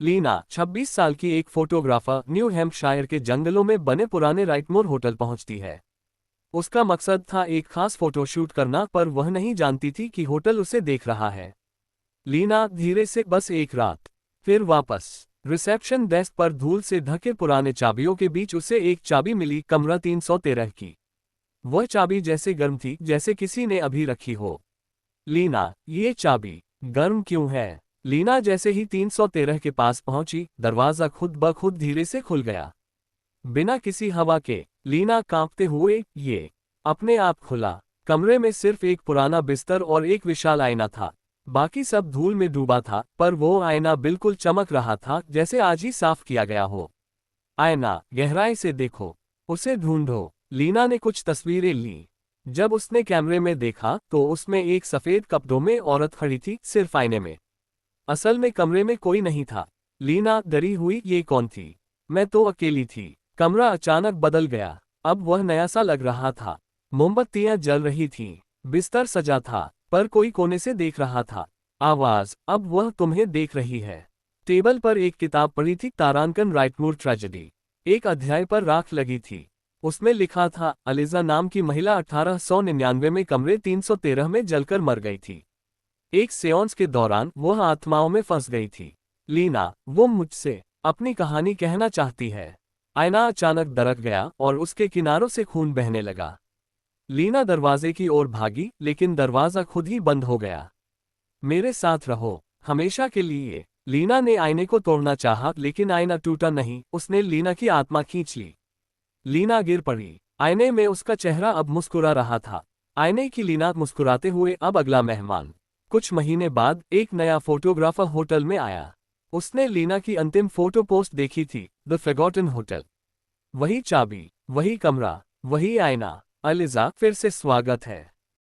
लीना 26 साल की एक फोटोग्राफर न्यू हैम्पशायर के जंगलों में बने पुराने राइटमोर होटल पहुंचती है। उसका मकसद था एक खास फोटोशूट करना, पर वह नहीं जानती थी कि होटल उसे देख रहा है। लीना धीरे से बस एक रात, फिर वापस। रिसेप्शन डेस्क पर धूल से ढके पुराने चाबियों के बीच उसे एक चाबी मिली, कमरा 313 की। वह चाबी जैसे गर्म थी, जैसे किसी ने अभी रखी हो। लीना, ये चाबी गर्म क्यों है? लीना जैसे ही 313 के पास पहुंची, दरवाजा खुद ब खुद धीरे से खुल गया। बिना किसी हवा के। लीना कांपते हुए ये अपने आप खुला। कमरे में सिर्फ एक पुराना बिस्तर और एक विशाल आईना था। बाकी सब धूल में डूबा था, पर वो आईना बिल्कुल चमक रहा था, जैसे आज ही साफ किया गया हो। आईना, गहराई से देखो, उसे ढूंढो। लीना ने कुछ तस्वीरें ली। जब उसने कैमरे में देखा तो उसमें एक सफेद कपड़ों में औरत खड़ी थी, सिर्फ आईने में। असल में कमरे में कोई नहीं था। लीना डरी हुई, ये कौन थी? मैं तो अकेली थी। कमरा अचानक बदल गया। अब वह नया सा लग रहा था। मोमबत्तियां जल रही थीं। बिस्तर सजा था, पर कोई कोने से देख रहा था। आवाज, अब वह तुम्हें देख रही है। टेबल पर एक किताब पड़ी थी, तारांकन राइटमूर ट्रेजेडी। एक अध्याय पर राख लगी थी। उसमें लिखा था, अलिजा नाम की महिला 1899 में कमरे 313 में जलकर मर गई थी। एक सेंस के दौरान वह आत्माओं में फंस गई थी। लीना, वो मुझसे अपनी कहानी कहना चाहती है। आईना अचानक दरक गया और उसके किनारों से खून बहने लगा। लीना दरवाजे की ओर भागी, लेकिन दरवाजा खुद ही बंद हो गया। मेरे साथ रहो, हमेशा के लिए। लीना ने आईने को तोड़ना चाहा, लेकिन आईना टूटा नहीं। उसने लीना की आत्मा खींच ली। लीना गिर पड़ी। आईने में उसका चेहरा अब मुस्कुरा रहा था। आईने की लीना मुस्कुराते हुए अब अगला मेहमान। कुछ महीने बाद एक नया फोटोग्राफर होटल में आया। उसने लीना की अंतिम फोटो पोस्ट देखी थी, द फॉरगॉटन होटल। वही चाबी, वही कमरा, वही आईना। अलिजा, फिर से स्वागत है।